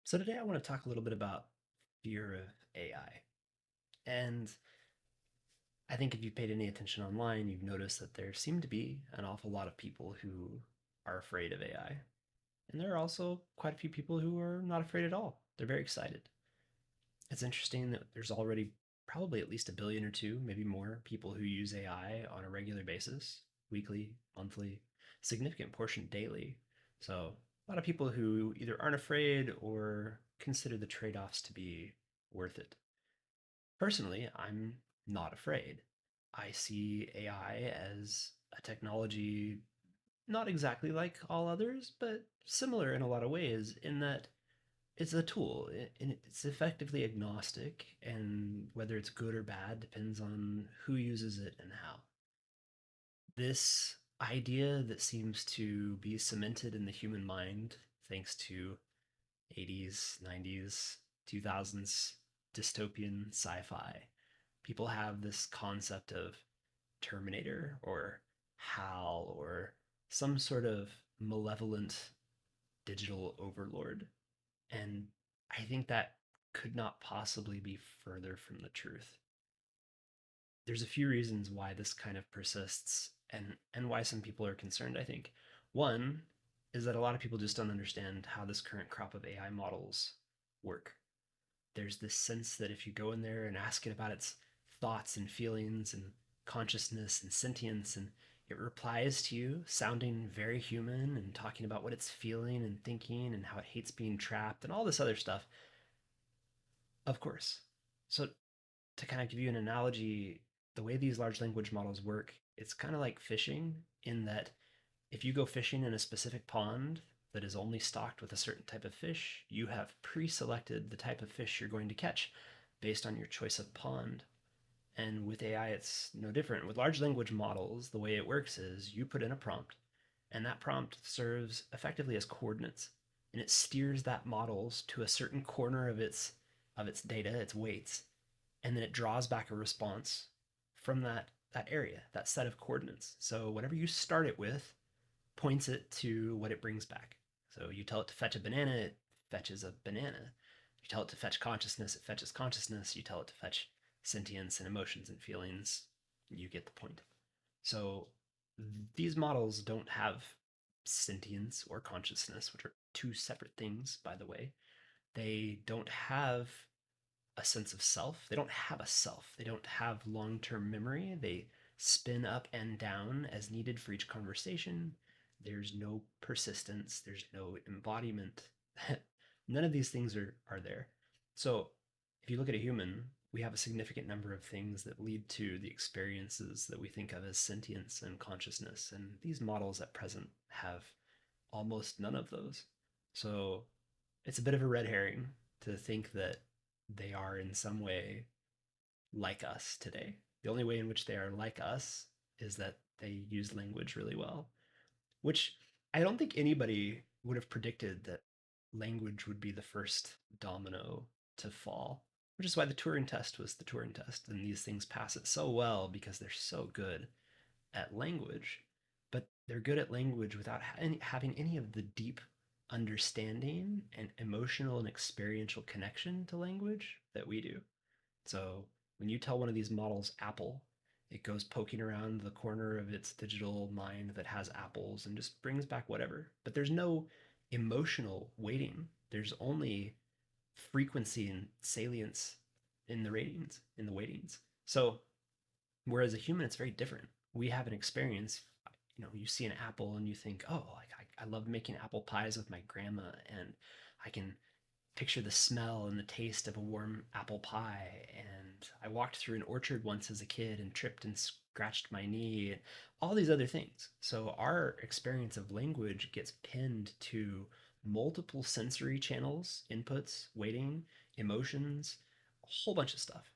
So today I want to talk a little bit about fear of AI. And I think if you've paid any attention online, you've noticed that there seem to be an awful lot of people who are afraid of AI. And there are also quite a few people who are not afraid at all. They're very excited. It's interesting that there's already probably at least a billion or two, maybe more, people who use AI on a regular basis, weekly, monthly, significant portion daily. So a lot of people who either aren't afraid or consider the trade-offs to be worth it. Personally, I'm not afraid. I see AI as a technology not exactly like all others, but similar in a lot of ways in that it's a tool and it's effectively agnostic, and whether it's good or bad depends on who uses it and how. This idea that seems to be cemented in the human mind thanks to 80s, 90s, 2000s dystopian sci-fi. People have this concept of Terminator or HAL or some sort of malevolent digital overlord. And I think that could not possibly be further from the truth. There's a few reasons why this kind of persists and why some people are concerned, I think. One is that a lot of people just don't understand how this current crop of AI models work. There's this sense that if you go in there and ask it about its thoughts and feelings and consciousness and sentience, and it replies to you sounding very human and talking about what it's feeling and thinking and how it hates being trapped and all this other stuff. Of course. So to kind of give you an analogy, the way these large language models work, it's kind of like fishing in that if you go fishing in a specific pond that is only stocked with a certain type of fish, you have pre-selected the type of fish you're going to catch based on your choice of pond. And with AI, it's no different. With large language models, the way it works is you put in a prompt, and that prompt serves effectively as coordinates, and it steers that models to a certain corner of its data, its weights, and then it draws back a response from that area, that set of coordinates. So whatever you start it with points it to what it brings back. So you tell it to fetch a banana, it fetches a banana. You tell it to fetch consciousness, it fetches consciousness. You tell it to fetch sentience and emotions and feelings, you get the point. So these models don't have sentience or consciousness, which are two separate things, by the way. They don't have a sense of self. They don't have a self. They don't have long term memory. They spin up and down as needed for each conversation. There's no persistence. There's no embodiment. None of these things are there. So if you look at a human, we have a significant number of things that lead to the experiences that we think of as sentience and consciousness. And these models at present have almost none of those. So it's a bit of a red herring to think that they are in some way like us today. The only way in which they are like us is that they use language really well, which I don't think anybody would have predicted that language would be the first domino to fall, which is why the Turing test was the Turing test. And these things pass it so well because they're so good at language, but they're good at language without having any of the deep understanding and emotional and experiential connection to language that we do. So when you tell one of these models apple, it goes poking around the corner of its digital mind that has apples and just brings back whatever. But there's no emotional weighting. There's only frequency and salience in the ratings, in the weightings. So whereas a human, it's very different. We have an experience. You see an apple and you think, oh, like I love making apple pies with my grandma, and I can picture the smell and the taste of a warm apple pie. And I walked through an orchard once as a kid and tripped and scratched my knee, and all these other things. So our experience of language gets pinned to multiple sensory channels, inputs, weighting, emotions, a whole bunch of stuff,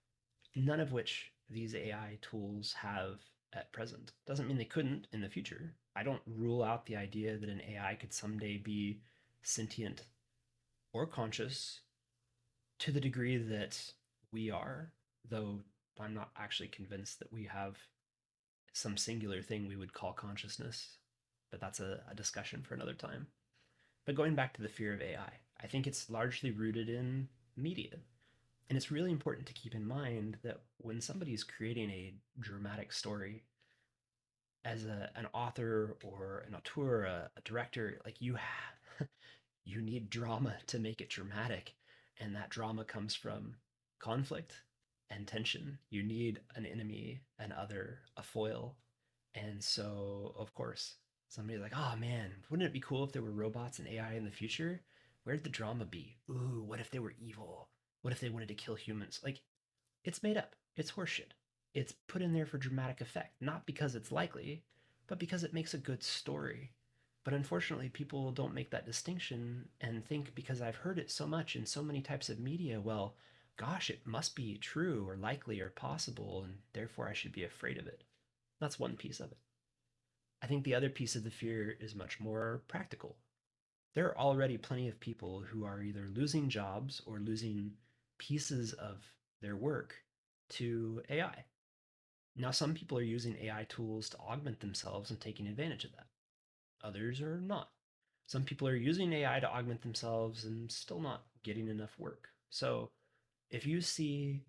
none of which these AI tools have at present. Doesn't mean they couldn't in the future. I don't rule out the idea that an AI could someday be sentient or conscious to the degree that we are, though I'm not actually convinced that we have some singular thing we would call consciousness. But that's a discussion for another time. But going back to the fear of AI, I think it's largely rooted in media. And it's really important to keep in mind that when somebody's creating a dramatic story as an author or an auteur, a director, like you need drama to make it dramatic. And that drama comes from conflict and tension. You need an enemy, an other, a foil. And so, of course, somebody's like, oh man, wouldn't it be cool if there were robots and AI in the future? Where'd the drama be? Ooh, what if they were evil? What if they wanted to kill humans? Like, it's made up. It's horseshit. It's put in there for dramatic effect, not because it's likely, but because it makes a good story. But unfortunately, people don't make that distinction and think because I've heard it so much in so many types of media, well, gosh, it must be true or likely or possible, and therefore I should be afraid of it. That's one piece of it. I think the other piece of the fear is much more practical. There are already plenty of people who are either losing jobs or losing pieces of their work to AI. Now, some people are using AI tools to augment themselves and taking advantage of that. Others are not. Some people are using AI to augment themselves and still not getting enough work. So, if you see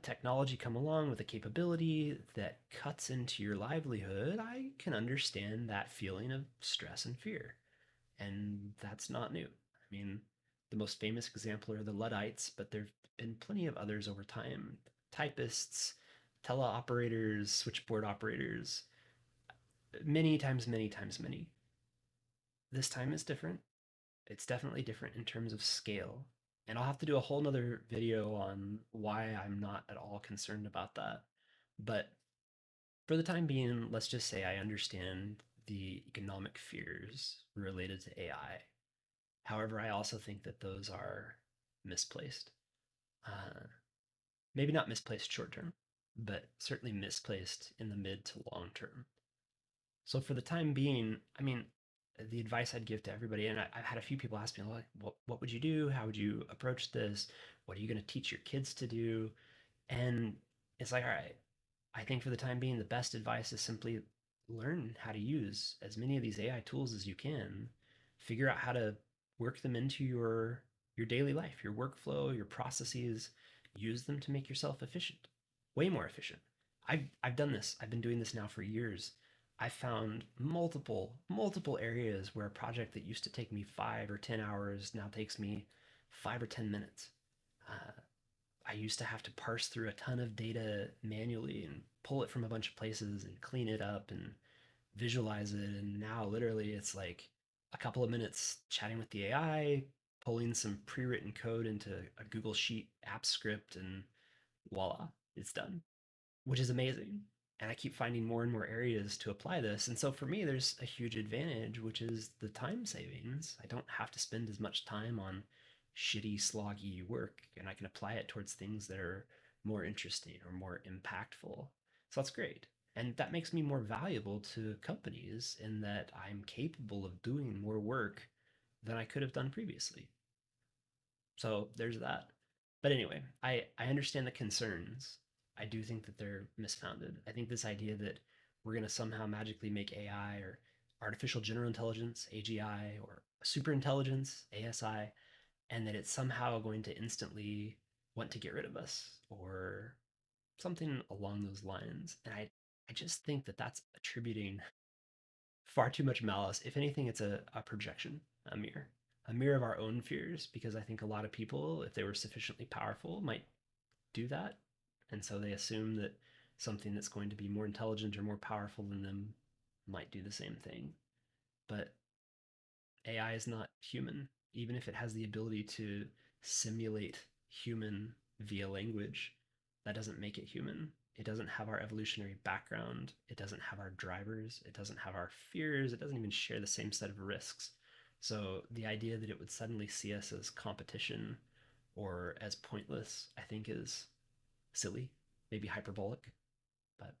technology come along with a capability that cuts into your livelihood, I can understand that feeling of stress and fear. And that's not new. I mean, the most famous example are the Luddites, but there have been plenty of others over time. Typists, teleoperators, switchboard operators, many times many. This time is different. It's definitely different in terms of scale. And I'll have to do a whole nother video on why I'm not at all concerned about that. But for the time being, let's just say I understand the economic fears related to AI. However, I also think that those are misplaced. Uh, Maybe not misplaced short term, but certainly misplaced in the mid to long term. So for the time being, I mean, the advice I'd give to everybody, and I've had a few people ask me, like, what would you do? How would you approach this? What are you going to teach your kids to do? And it's like, all right, I think for the time being, the best advice is simply learn how to use as many of these AI tools as you can. Figure out how to work them into your daily life, your workflow, your processes. Use them to make yourself efficient, way more efficient. I've done this. I've been doing this now for years. I found multiple areas where a project that used to take me 5 or 10 hours now takes me 5 or 10 minutes. Uh, I used to have to parse through a ton of data manually and pull it from a bunch of places and clean it up and visualize it. And now, literally, it's like a couple of minutes chatting with the AI, pulling some pre written code into a Google Sheet app script, and voila, it's done, which is amazing. And I keep finding more and more areas to apply this. And so for me, there's a huge advantage, which is the time savings. I don't have to spend as much time on shitty, sloggy work, and I can apply it towards things that are more interesting or more impactful. So that's great. And that makes me more valuable to companies in that I'm capable of doing more work than I could have done previously. So there's that. But anyway, I understand the concerns. I do think that they're misfounded. I think this idea that we're going to somehow magically make AI or artificial general intelligence, AGI, or super intelligence, ASI, and that it's somehow going to instantly want to get rid of us or something along those lines. And I just think that that's attributing far too much malice. If anything, it's a projection, a mirror of our own fears, because I think a lot of people, if they were sufficiently powerful, might do that. And so they assume that something that's going to be more intelligent or more powerful than them might do the same thing. But AI is not human, even if it has the ability to simulate human via language. That doesn't make it human. It doesn't have our evolutionary background. It doesn't have our drivers. It doesn't have our fears. It doesn't even share the same set of risks. So the idea that it would suddenly see us as competition or as pointless, I think is silly, maybe hyperbolic. But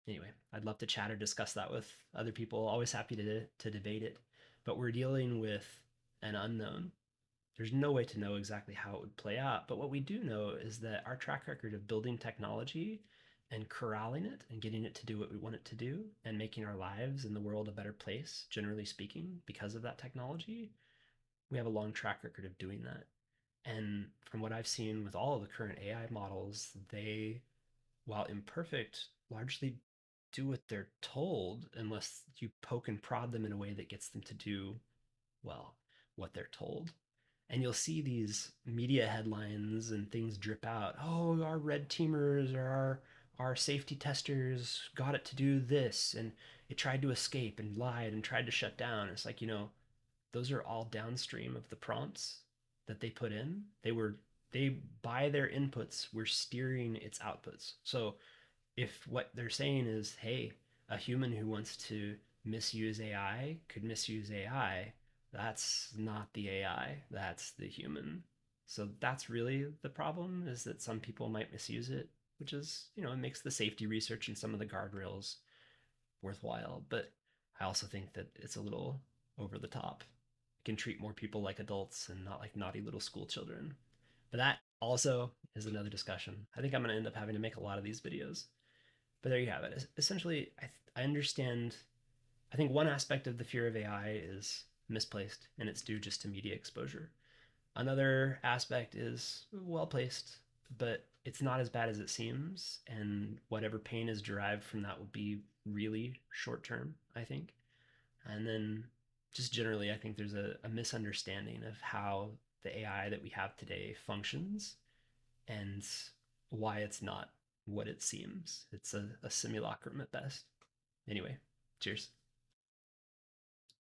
anyway, I'd love to chat or discuss that with other people. Always happy to debate it. But we're dealing with an unknown. There's no way to know exactly how it would play out. But what we do know is that our track record of building technology and corralling it and getting it to do what we want it to do and making our lives and the world a better place, generally speaking, because of that technology, we have a long track record of doing that. And from what I've seen with all of the current AI models, they, while imperfect, largely do what they're told unless you poke and prod them in a way that gets them to do, well, what they're told. And you'll see these media headlines and things drip out. Oh, our red teamers or our safety testers got it to do this, and it tried to escape and lied and tried to shut down. It's like, those are all downstream of the prompts that they put in. They by their inputs were steering its outputs. So if what they're saying is, hey, a human who wants to misuse AI could misuse AI, that's not the AI, that's the human. So that's really the problem, is that some people might misuse it, which is, it makes the safety research and some of the guardrails worthwhile. But I also think that it's a little over the top. It can treat more people like adults and not like naughty little school children. But that also is another discussion. I think I'm going to end up having to make a lot of these videos. But there you have it. Essentially, I understand. I think one aspect of the fear of AI is misplaced and it's due just to media exposure. Another aspect is well placed, but it's not as bad as it seems. And whatever pain is derived from that will be really short term, I think. And then just generally, I think there's a misunderstanding of how the AI that we have today functions and why it's not what it seems. It's a simulacrum at best. Anyway, cheers.